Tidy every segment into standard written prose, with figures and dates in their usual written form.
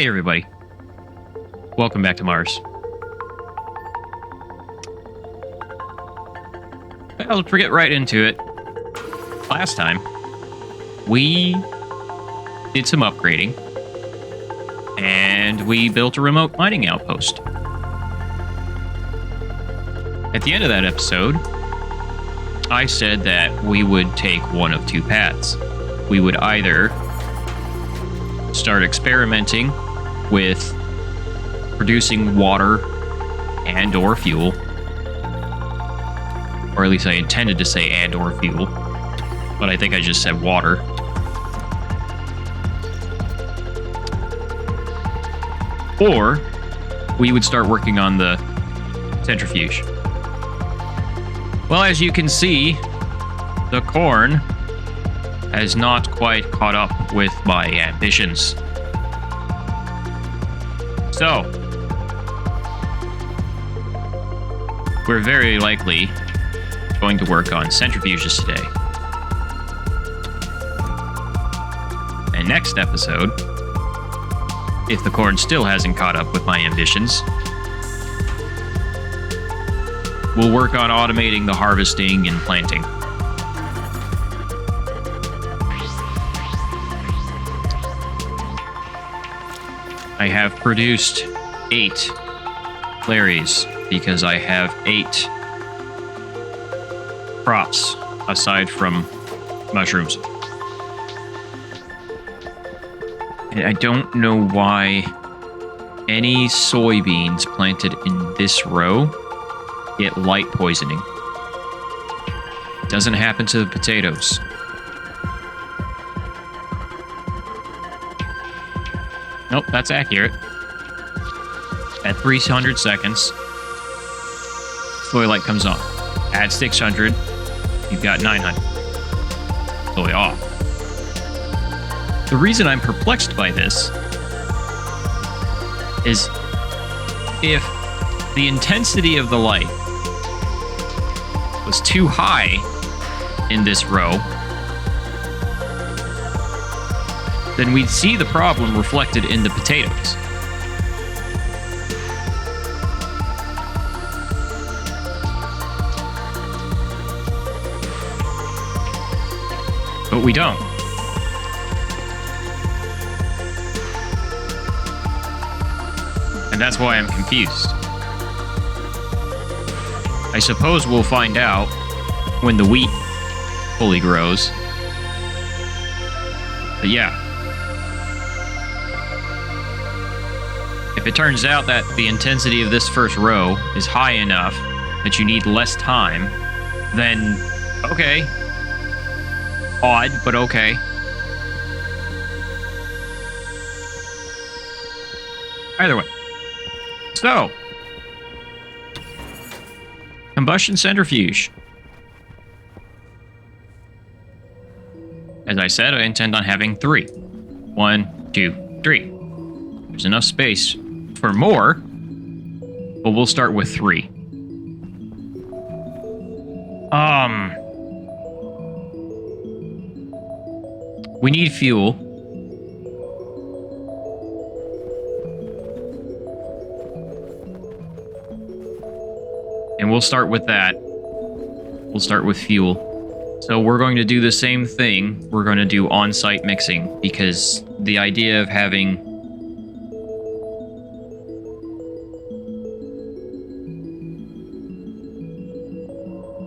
Hey everybody, welcome back to Mars. Well, to get right into it, last time we did some upgrading and we built a remote mining outpost. At the end of that episode, I said that we would take one of two paths. We would either start experimenting with producing water and or fuel, or at least I intended to say and or fuel, but I think I just said water. Or we would start working on the centrifuge. Well, as you can see, the corn has not quite caught up with my ambitions. So, we're very likely going to work on centrifuges today. And next episode, if the corn still hasn't caught up with my ambitions, we'll work on automating the harvesting and planting. I have produced 8 Larrys because I have 8 crops aside from mushrooms. And I don't know why any soybeans planted in this row get light poisoning. It doesn't happen to the potatoes. Nope, that's accurate. At 300 seconds, soy light comes on. Add 600, you've got 900. Soy off. The reason I'm perplexed by this is if the intensity of the light was too high in this row, then we'd see the problem reflected in the potatoes. But we don't. And that's why I'm confused. I suppose we'll find out when the wheat fully grows. But yeah. If it turns out that the intensity of this first row is high enough that you need less time, then okay. Odd, but okay. Either way. So, Combustion Centrifuge. As I said, I intend on having 3. 1, 2, 3. There's enough space for more, but we'll start with 3. We need fuel. And we'll start with that. We'll start with fuel. So we're going to do the same thing. We're going to do on-site mixing because the idea of having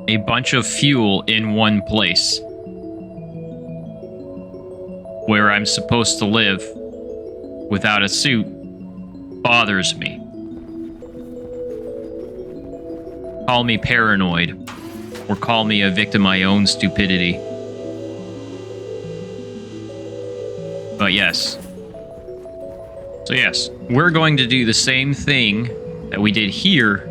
a bunch of fuel in one place where I'm supposed to live without a suit bothers me. Call me paranoid, or call me a victim of my own stupidity. But yes. So yes, we're going to do the same thing that we did here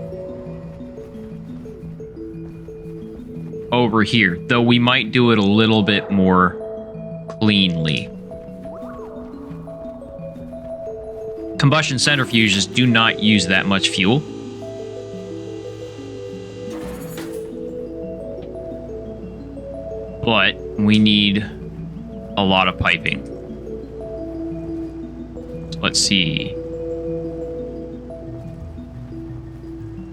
over here, though we might do it a little bit more cleanly. Combustion centrifuges do not use that much fuel. But we need a lot of piping. let's see.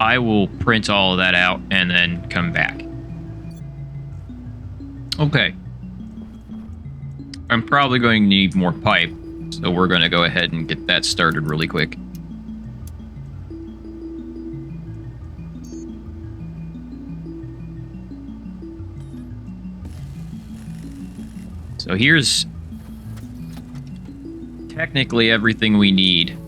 I will print all of that out and then come back. Okay. I'm probably going to need more pipe, so we're going to go ahead and get that started really quick. So here's technically everything we need,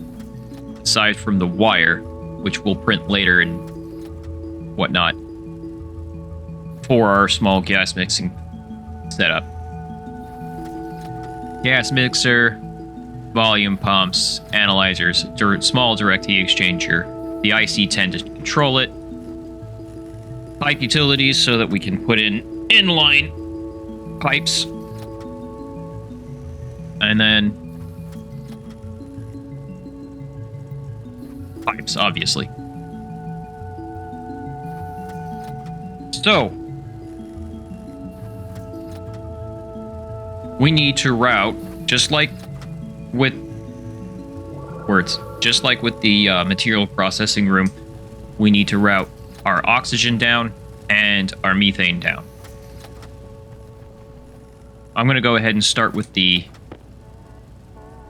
aside from the wire, which we'll print later and whatnot, for our small gas mixing setup. Gas mixer, volume pumps, analyzers, small direct heat exchanger, the IC10 to control it, pipe utilities so that we can put in inline pipes, and then pipes, obviously. So, we need to route, just like with the material processing room, we need to route our oxygen down and our methane down. I'm going to go ahead and start with the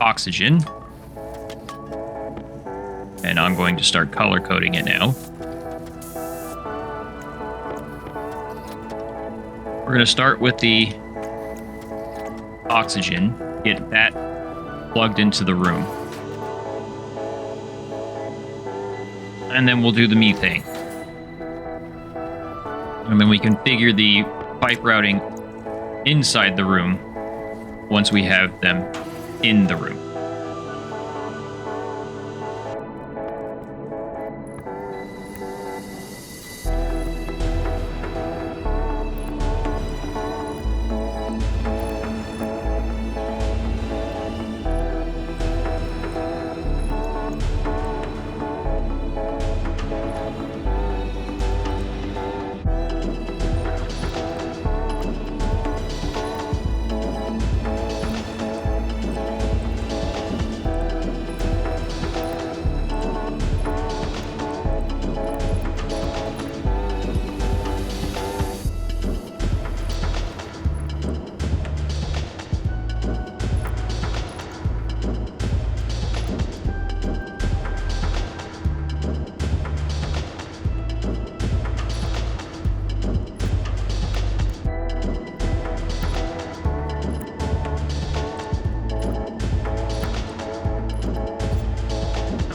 oxygen. And I'm going to start color coding it now. We're going to start with the oxygen, get that plugged into the room. And then we'll do the methane. And then we configure the pipe routing inside the room once we have them in the room.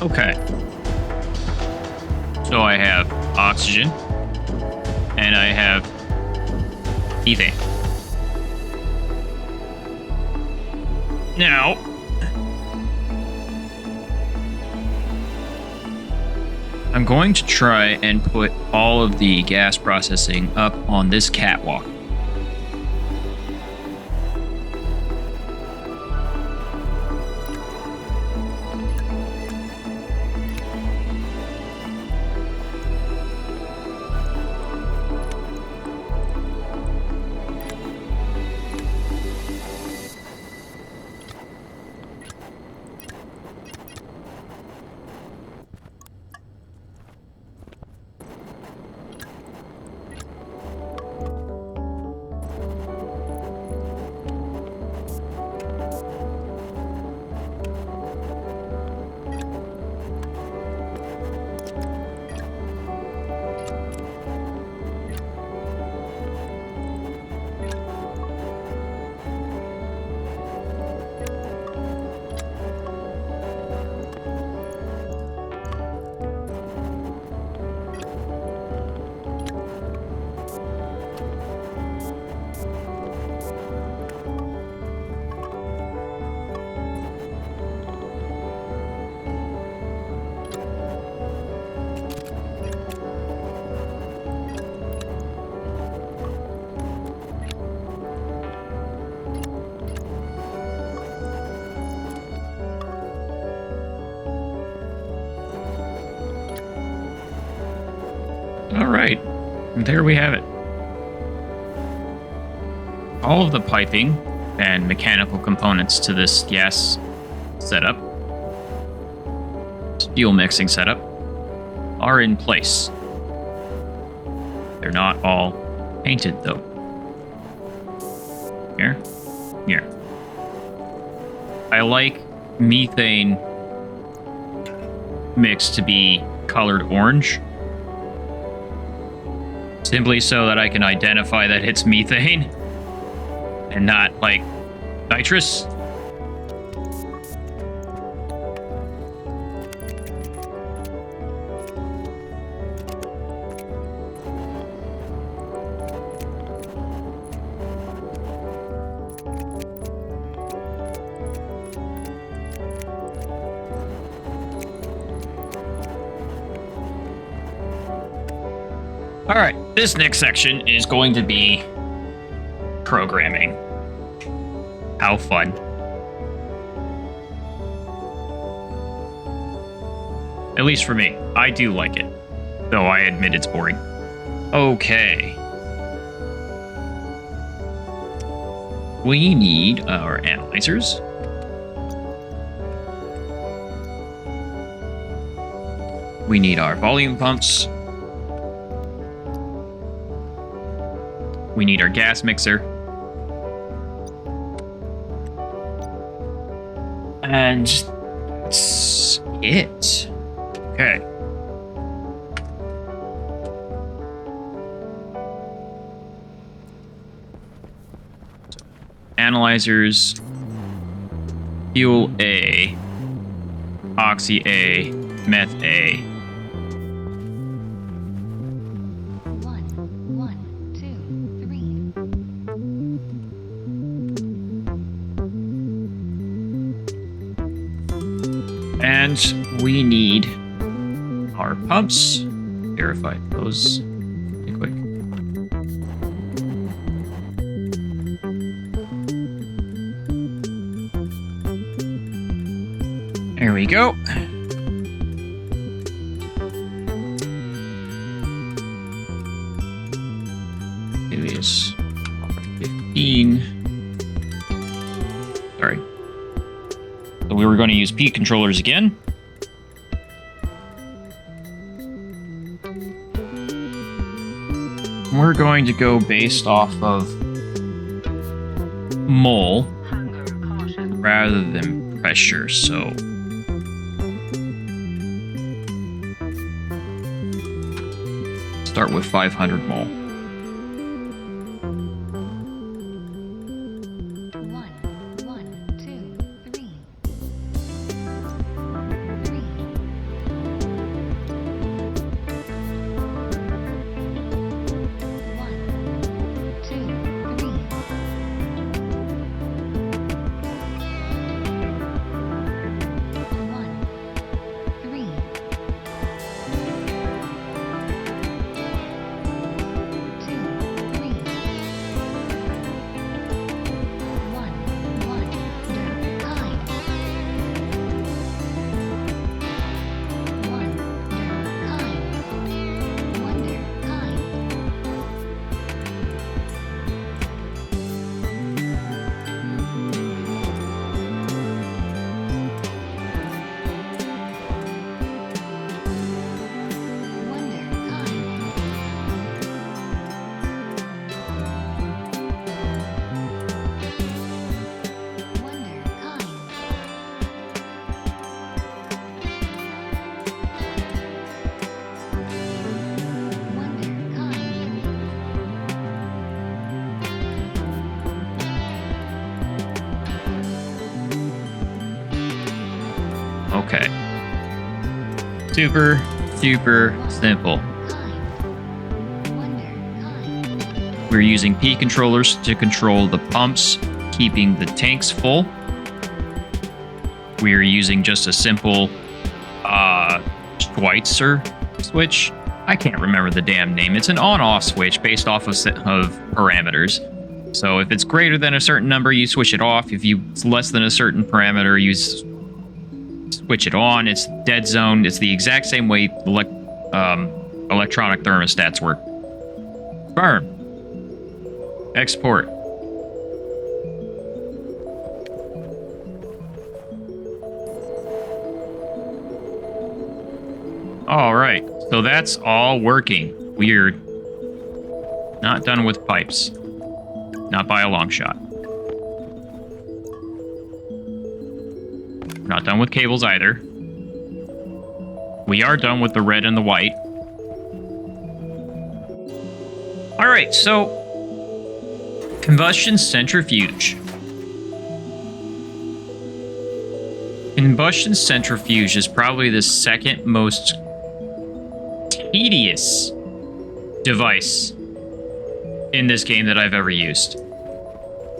Okay. So I have oxygen, and I have methane. Now, I'm going to try and put all of the gas processing up on this catwalk. All right, there we have it. All of the piping and mechanical components to this gas setup fuel mixing setup are in place. They're not all painted though. Here. I like methane mix to be colored orange. Simply so that I can identify that it's methane and not like nitrous. All right, this next section is going to be programming. How fun. At least for me. I do like it, though I admit it's boring. Okay. We need our analyzers. We need our volume pumps. We need our gas mixer. And that's it. Okay. Analyzers. Fuel A. Oxy A. Meth A. And we need our pumps. Verify those really quick. There we go. It is 15. Sorry. So we were going to use P controllers again. We're going to go based off of mole rather than pressure, so start with 500 mole. Okay. Super simple. We're using P controllers to control the pumps, keeping the tanks full. We're using just a simple Schweitzer switch. I can't remember the damn name. It's an on-off switch based off of parameters. So if it's greater than a certain number, you switch it off. If it's less than a certain parameter, you switch it on. It's dead zone. It's the exact same way electronic thermostats work. Burn. Export. All right, so that's all working. We're not done with pipes. Not by a long shot. We're not done with cables either. We are done with the red and the white. All right, so combustion centrifuge. Combustion centrifuge is probably the second most tedious device in this game that I've ever used.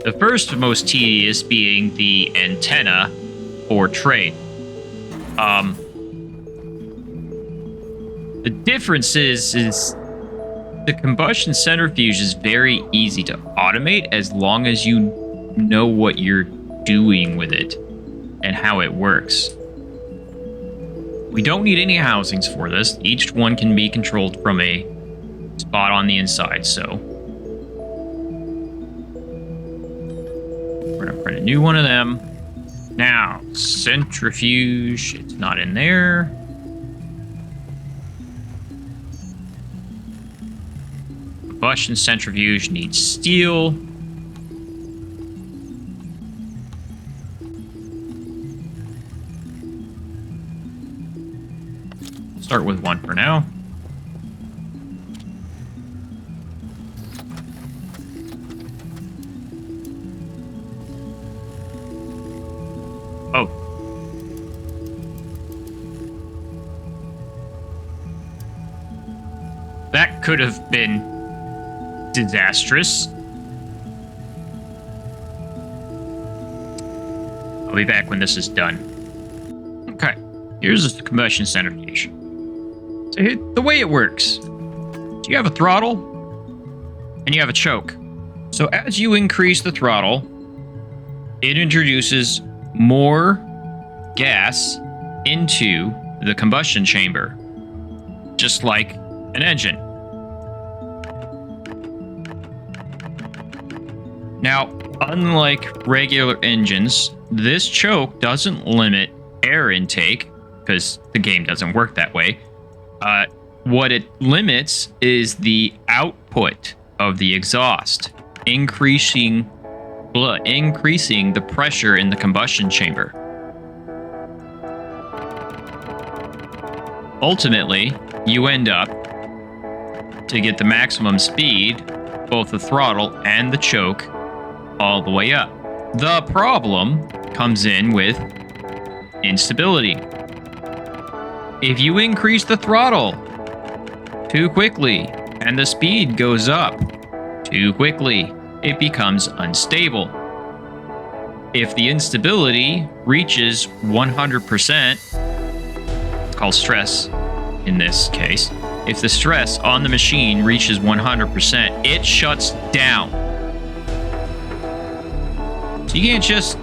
The first most tedious being the antenna for trade. The difference is the combustion centrifuge is very easy to automate as long as you know what you're doing with it and how it works. We don't need any housings for this. Each one can be controlled from a spot on the inside, so we're gonna print a new one of them. Now, centrifuge, it's not in there. Combustion centrifuge needs steel. Start with one for now. Oh. That could have been disastrous. I'll be back when this is done. Okay, here's the combustion centrifuge. So the way it works, you have a throttle and you have a choke. So as you increase the throttle, it introduces more gas into the combustion chamber, just like an engine. Now, unlike regular engines, this choke doesn't limit air intake because the game doesn't work that way. What it limits is the output of the exhaust, increasing the pressure in the combustion chamber. Ultimately, you end up to get the maximum speed, both the throttle and the choke, all the way up. The problem comes in with instability. If you increase the throttle too quickly and the speed goes up too quickly, it becomes unstable. If the instability reaches 100%, it's called stress in this case. If the stress on the machine reaches 100%, it shuts down. So you can't just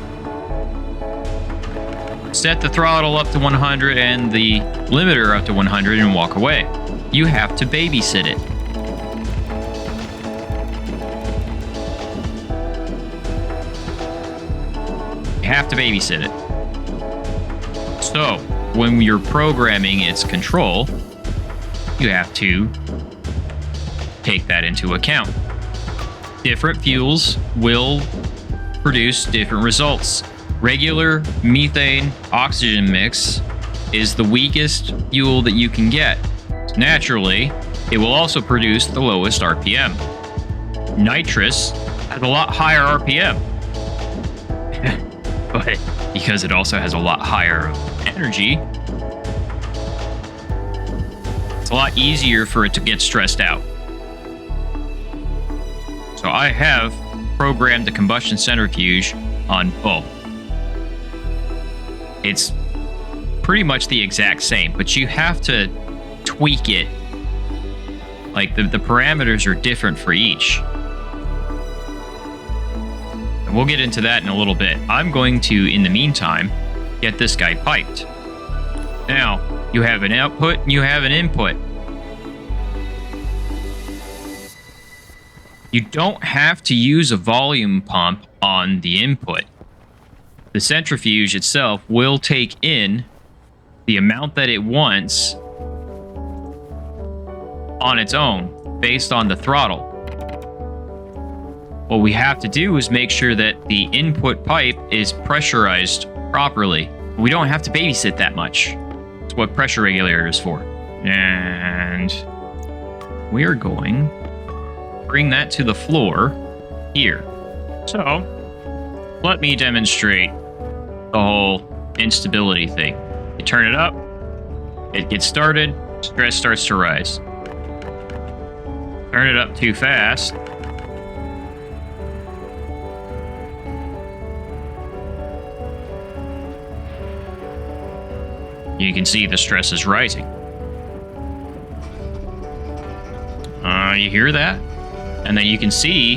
set the throttle up to 100 and the limiter up to 100 and walk away. You have to babysit it. You have to babysit it. So when you're programming its control, you have to take that into account. Different fuels will produce different results. Regular methane oxygen mix is the weakest fuel that you can get. Naturally, it will also produce the lowest RPM. Nitrous has a lot higher RPM, but because it also has a lot higher energy, it's a lot easier for it to get stressed out. So I have programmed the combustion centrifuge on both. It's pretty much the exact same, but you have to tweak it. Like the parameters are different for each. And we'll get into that in a little bit. I'm going to, in the meantime, get this guy piped. Now, you have an output and you have an input. You don't have to use a volume pump on the input. The centrifuge itself will take in the amount that it wants on its own based on the throttle. What we have to do is make sure that the input pipe is pressurized properly. We don't have to babysit that much. It's what pressure regulator is for. And we are going to bring that to the floor here. So let me demonstrate the whole instability thing. You turn it up, it gets started, stress starts to rise. Turn it up too fast, you can see the stress is rising. You hear that? And then you can see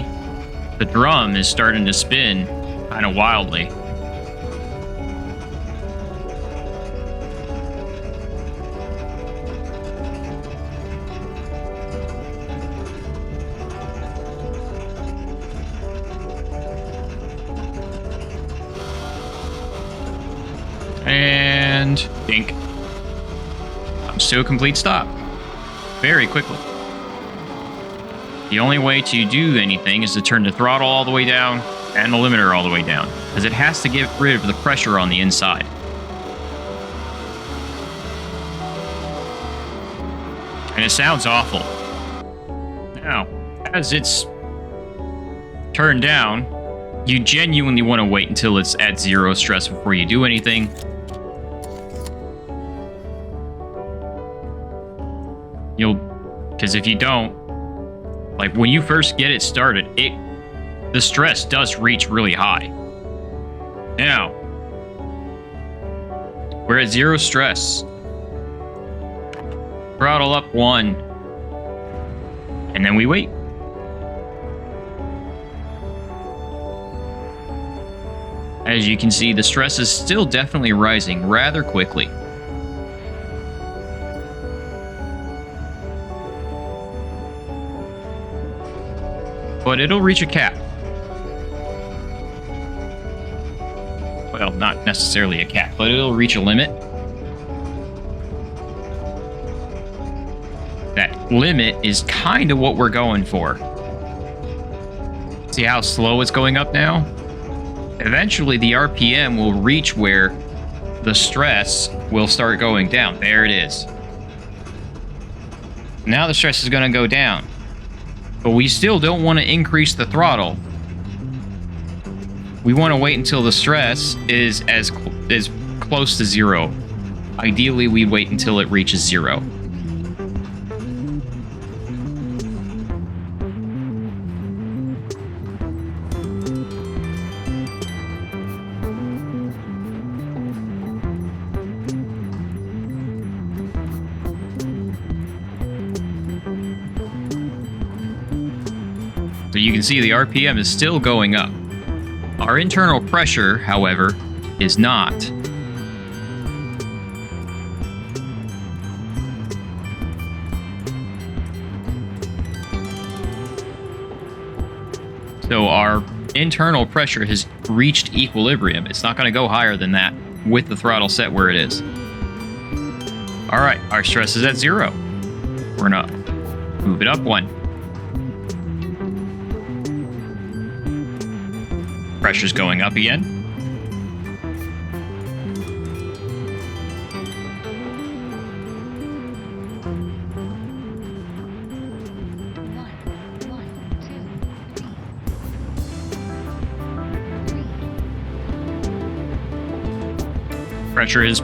the drum is starting to spin kind of wildly. And dink. Comes to a complete stop. Very quickly. The only way to do anything is to turn the throttle all the way down and the limiter all the way down, because it has to get rid of the pressure on the inside. And it sounds awful. Now, as it's turned down, you genuinely want to wait until it's at zero stress before you do anything. Because if you don't, like when you first get it started, the stress does reach really high. Now, we're at zero stress. Throttle up 1, and then we wait. As you can see, the stress is still definitely rising rather quickly. But it'll reach a cap. Well, not necessarily a cap, but it'll reach a limit. That limit is kind of what we're going for. See how slow it's going up now? Eventually, the RPM will reach where the stress will start going down. There it is. Now the stress is going to go down. But we still don't want to increase the throttle. We want to wait until the stress is as close to zero. Ideally, we wait until it reaches zero. So you can see the RPM is still going up. Our internal pressure, however, is not. So our internal pressure has reached equilibrium. It's not going to go higher than that with the throttle set where it is. All right, our stress is at zero. We're going to move it up 1. Pressure's going up again. Pressure is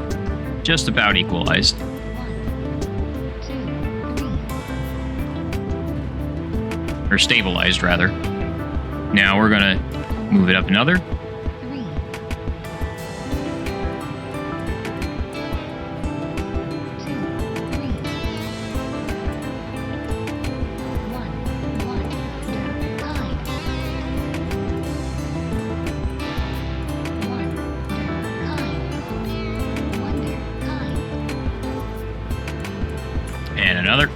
just about equalized. Or stabilized, rather. Now we're gonna move it up another. 3. 2, 3. 1, 1, high. 1, high. Wonder, high. And another.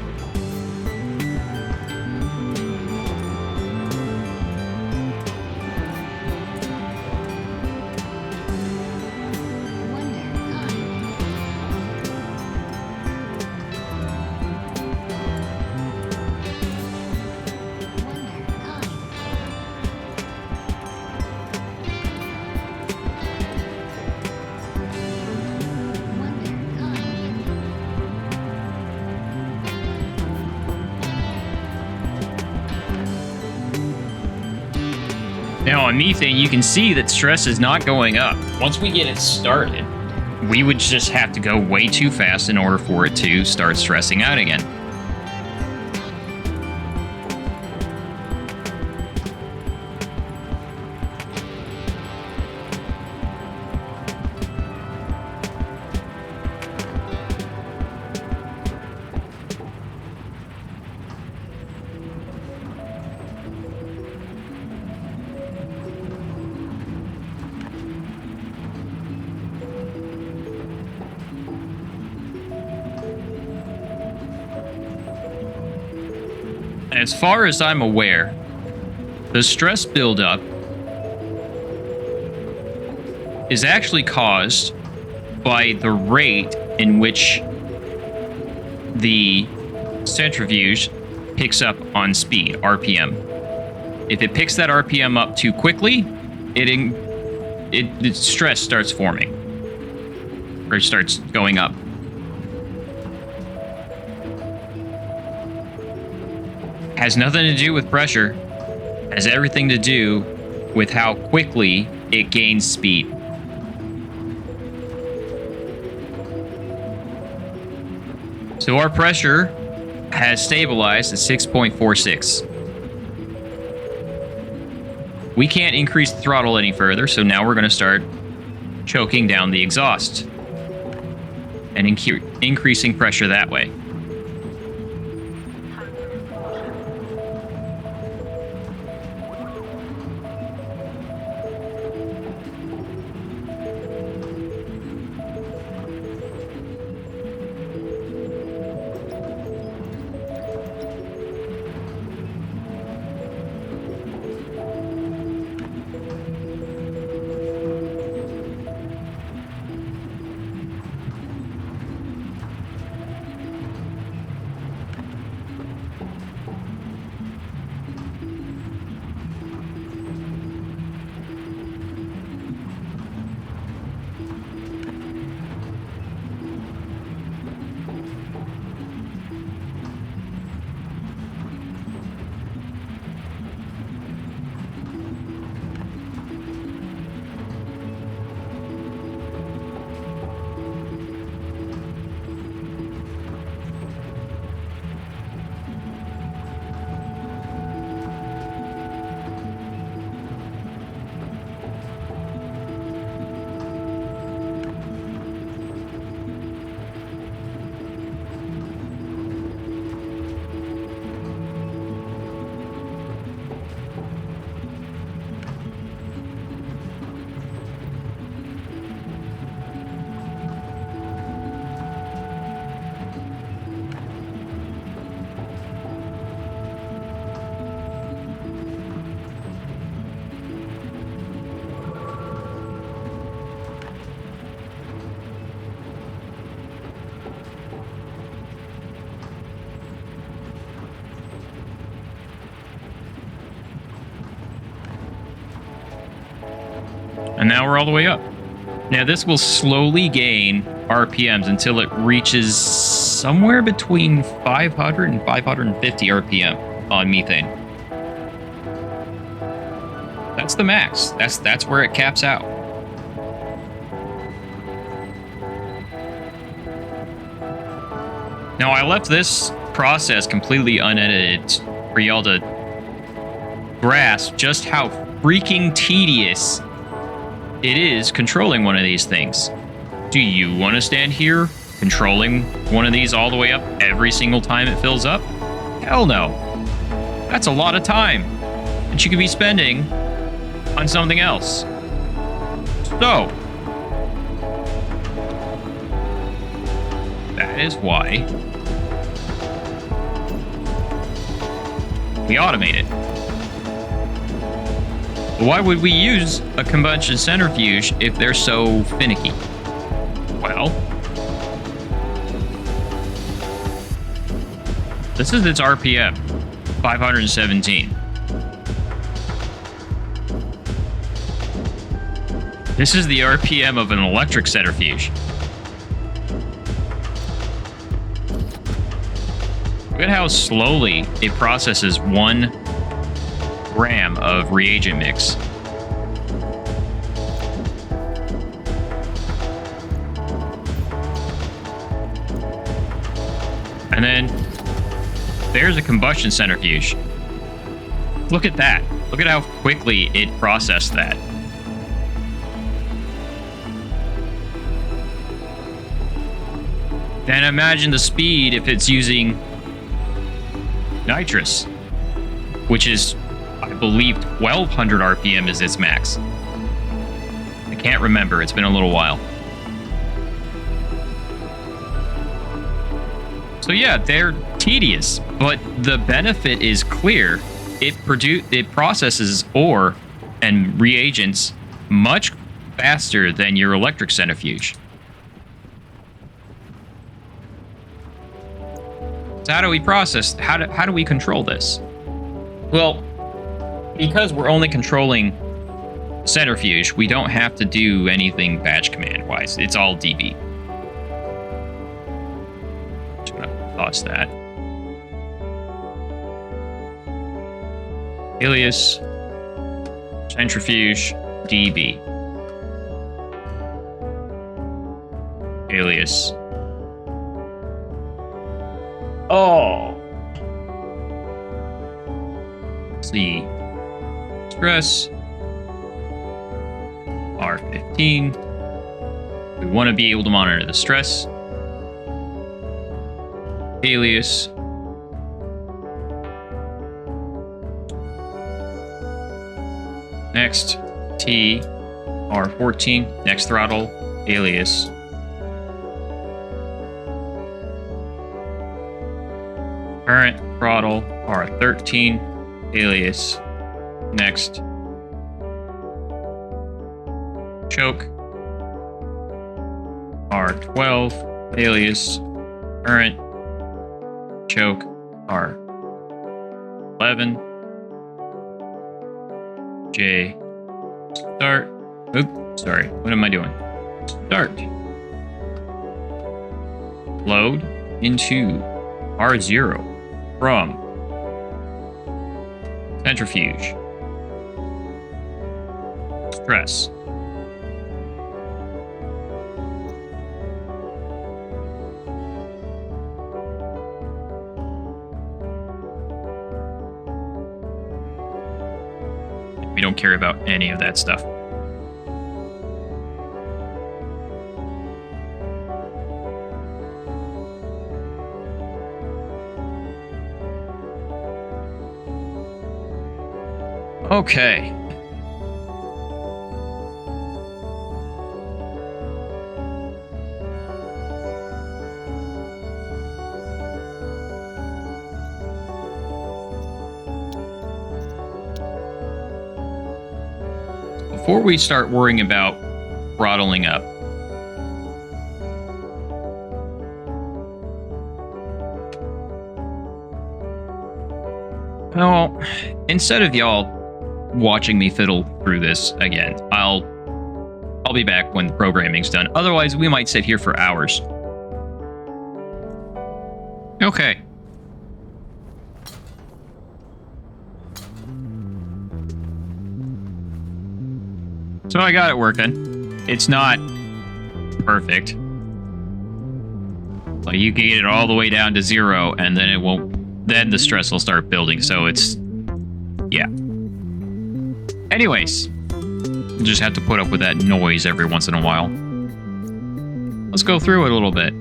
Now on methane, you can see that stress is not going up. Once we get it started, we would just have to go way too fast in order for it to start stressing out again. As far as I'm aware, the stress buildup is actually caused by the rate in which the centrifuge picks up on speed, RPM. If it picks that RPM up too quickly, the stress starts forming, or starts going up. Has nothing to do with pressure, has everything to do with how quickly it gains speed. So our pressure has stabilized at 6.46. We can't increase the throttle any further, so now we're going to start choking down the exhaust and increasing pressure that way. And now we're all the way up. Now this will slowly gain RPMs until it reaches somewhere between 500 and 550 RPM on methane. That's the max. That's where it caps out. Now I left this process completely unedited for y'all to grasp just how freaking tedious it is controlling one of these things. Do you want to stand here controlling one of these all the way up every single time it fills up? Hell no. That's a lot of time that you could be spending on something else. So, that is why we automate it. Why would we use a combustion centrifuge if they're so finicky? Well, this is its RPM, 517. This is the RPM of an electric centrifuge. Look at how slowly it processes 1 gram of reagent mix And then there's a combustion centrifuge. Look at that. Look at how quickly it processed that. Then imagine the speed if it's using nitrous, which is, I believe, 1200 RPM is its max. I can't remember. It's been a little while. So yeah, they're tedious, but the benefit is clear. It processes ore and reagents much faster than your electric centrifuge. So how do we process? How do we control this? Well, because we're only controlling centrifuge, we don't have to do anything batch command wise. It's all DB. Just gonna toss that. Alias centrifuge DB. Alias. Oh. Let's see. Stress. R15. We want to be able to monitor the stress. Alias. Next. T. R14. Next throttle. Alias. Current throttle R13, alias, next, choke R12, alias, current, choke R11, J, start, oops, sorry, what am I doing? Start, load into R0. From centrifuge, stress, we don't care about any of that stuff. Okay. Before we start worrying about throttling up, well, instead of y'all watching me fiddle through this again, I'll be back when the programming's done. Otherwise, we might sit here for hours. Okay. So I got it working. It's not perfect. Like you can get it all the way down to 0 and then it won't, then the stress will start building. So it's, yeah. Anyways, you just have to put up with that noise every once in a while. Let's go through it a little bit.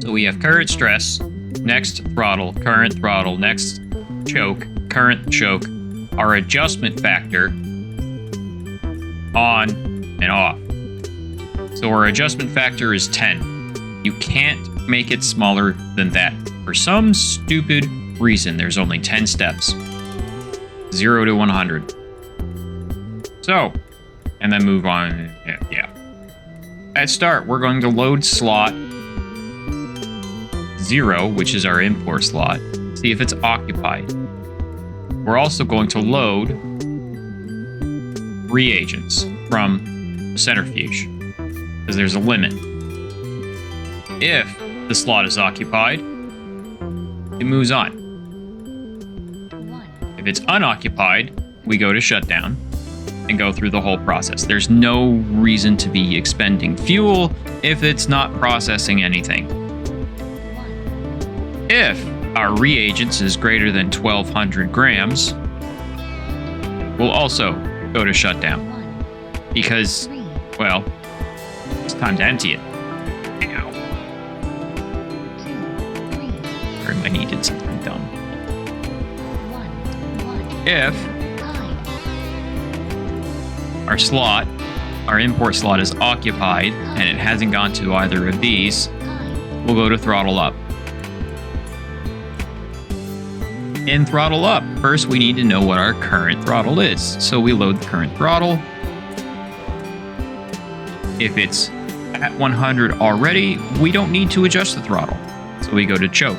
So we have current stress, next throttle, next choke, current choke, our adjustment factor, on and off. So our adjustment factor is 10. You can't make it smaller than that. For some stupid reason, there's only 10 steps. 0 to 100. So, and then move on. Yeah. At start, we're going to load slot 0, which is our import slot. See if it's occupied. We're also going to load reagents from the centrifuge, because there's a limit. If the slot is occupied, it moves on. If it's unoccupied, we go to shutdown and go through the whole process. There's no reason to be expending fuel if it's not processing anything. If our reagents is greater than 1,200 grams, we'll also go to shutdown. 1, Because, 3, well, it's time to empty it. Ow. 2, 3, Or I needed something dumb. 1, If kind, our import slot is occupied and it hasn't gone to either of these, kind, we'll go to throttle up. In throttle up, first we need to know what our current throttle is. So we load the current throttle. If it's at 100 already, we don't need to adjust the throttle. So we go to choke.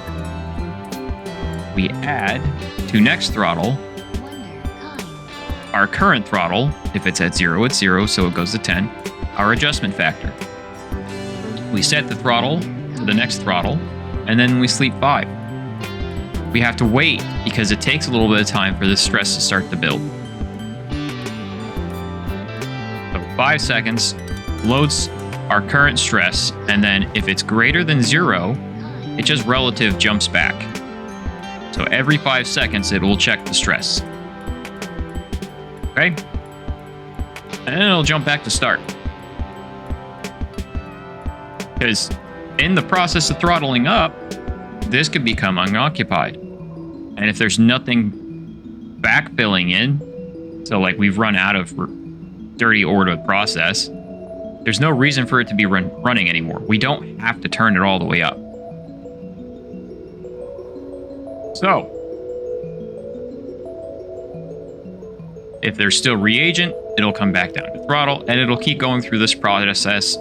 We add to next throttle wonder, kind, our current throttle. If it's at 0, it's 0, so it goes to 10. Our adjustment factor. We set the throttle to the next throttle, and then we sleep 5. We have to wait because it takes a little bit of time for the stress to start to build. So 5 seconds, loads our current stress, and then if it's greater than 0, kind, it just relative jumps back. So every 5 seconds, it will check the stress. Okay? And then it'll jump back to start. Because in the process of throttling up, this could become unoccupied. And if there's nothing backfilling in, so like we've run out of dirty ore to process, there's no reason for it to be running anymore. We don't have to turn it all the way up. So, if there's still reagent, it'll come back down to throttle, and it'll keep going through this process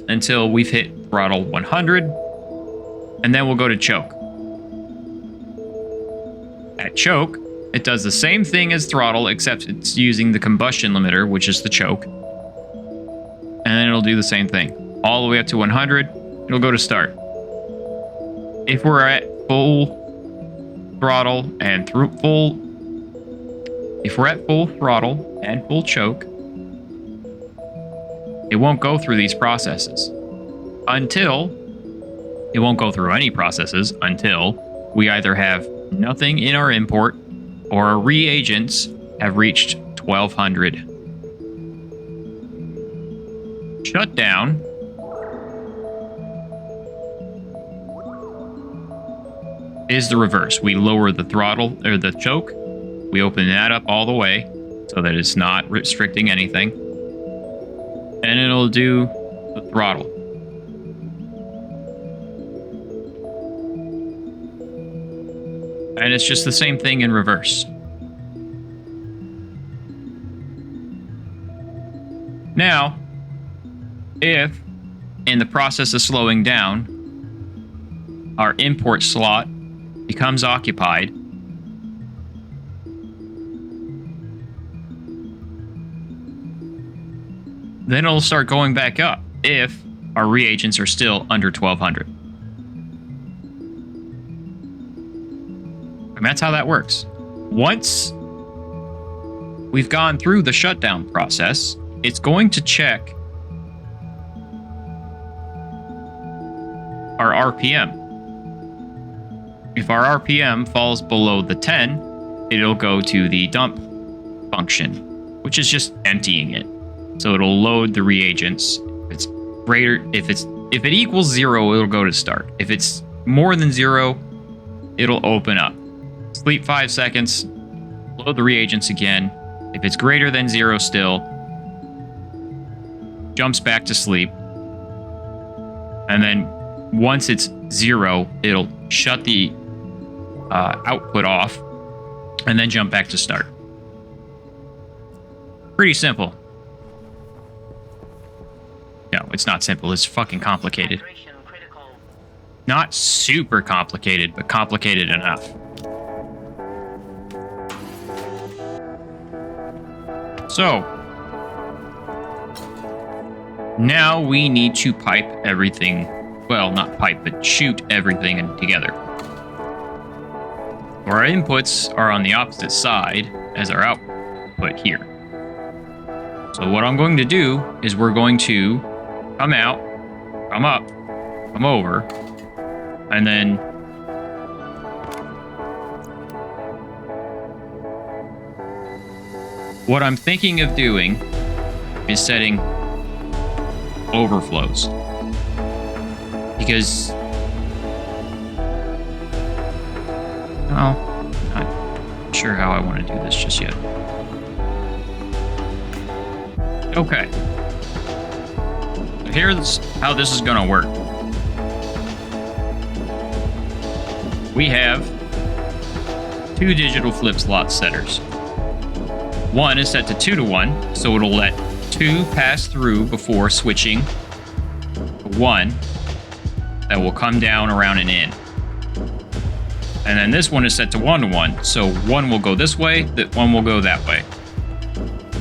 until we've hit throttle 100, and then we'll go to choke. At choke, it does the same thing as throttle, except it's using the combustion limiter, which is the choke. And then it'll do the same thing. All the way up to 100, it'll go to start. If we're at full throttle and if we're at full throttle and full choke, it won't go through these processes it won't go through any processes until we either have nothing in our import or our reagents have reached 1,200. Shutdown is the reverse. We lower the throttle or the choke. We open that up all the way so that it's not restricting anything. And it'll do the throttle. And it's just the same thing in reverse. Now, if in the process of slowing down, our import slot becomes occupied, then it'll start going back up if our reagents are still under 1,200. And that's how that works. Once we've gone through the shutdown process, it's going to check our RPM. If our RPM falls below the 10, it'll go to the dump function, which is just emptying it. So it'll load the reagents. If it equals 0, it'll go to start. If it's more than 0, it'll open up. Sleep 5 seconds, load the reagents again. If it's greater than 0 still, jumps back to sleep. And then once it's 0, it'll shut the output off and then jump back to start. Pretty simple. No, it's not simple. It's fucking complicated. Not super complicated, but complicated enough. So, now we need to pipe everything, well, not pipe, but shoot everything together. Our inputs are on the opposite side as our output here. So what I'm going to do is we're going to come out, come up, come over, And then what I'm thinking of doing is setting overflows. Because, well, I'm not sure how I want to do this just yet. Okay. Here's how this is going to work. We have 2 digital flip slot setters. One is set to 2 to 1, so it'll let 2 pass through before switching to 1 that will come down around and in. And then this one is set to 1 to 1, so 1 will go this way, that 1 will go that way.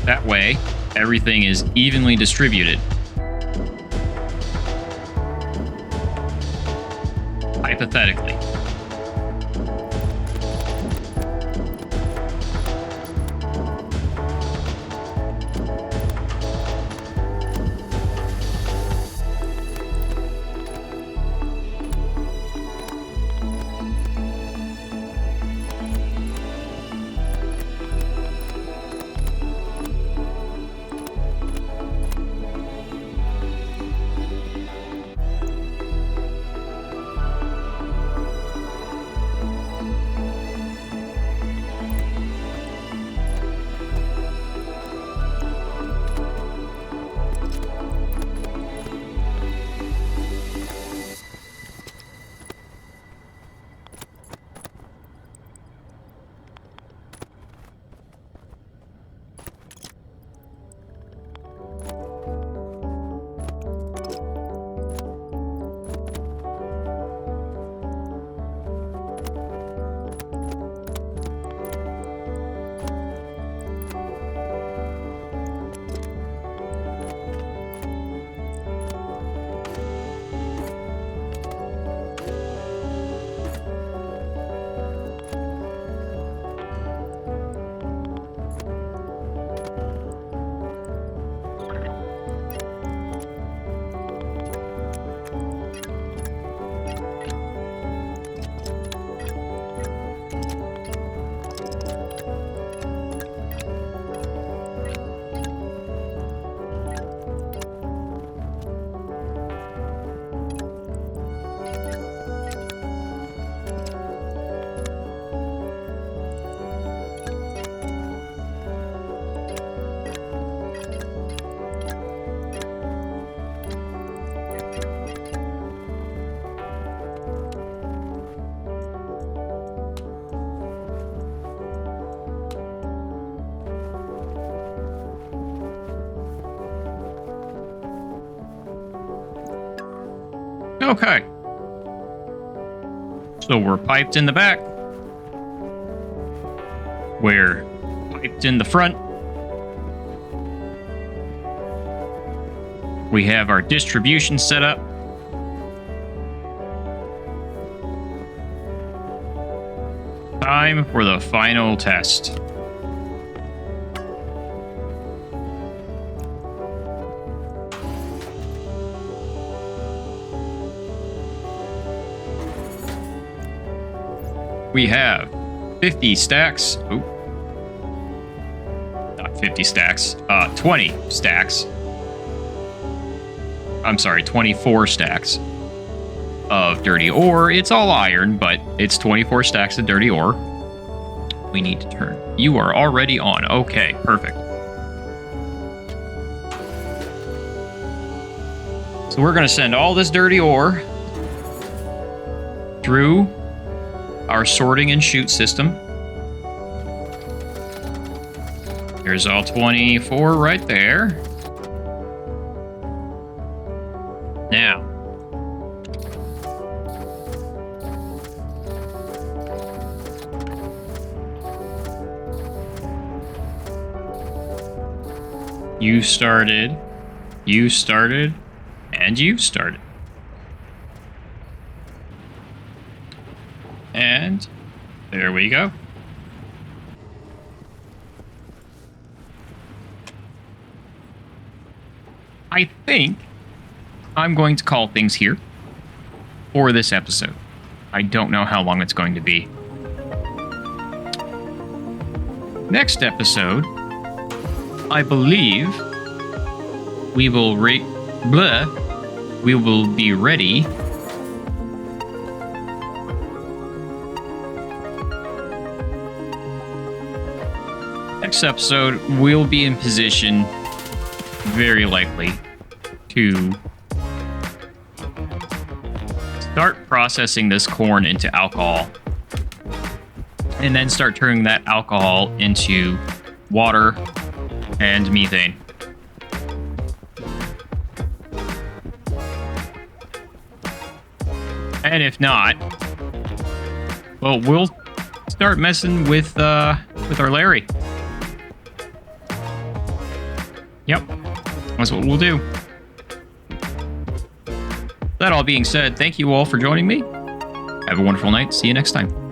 That way, everything is evenly distributed. Hypothetically. Okay. So we're piped in the back. We're piped in the front. We have our distribution set up. Time for the final test. We have 50 stacks. Oop. Not 50 stacks. 20 stacks. I'm sorry, 24 stacks of dirty ore. It's all iron, but it's 24 stacks of dirty ore. We need to turn. You are already on. Okay, perfect. So we're going to send all this dirty ore through our sorting and chute system. Here's all 24 right there. Now, you started, and you started. And there we go. I think I'm going to call things here for this episode. I don't know how long it's going to be. Next episode, I believe we will we will be ready next episode. We'll be in position, very likely, to start processing this corn into alcohol, and then start turning that alcohol into water and methane. And if not, well, we'll start messing with our Larry. Yep, that's what we'll do. That all being said, thank you all for joining me. Have a wonderful night. See you next time.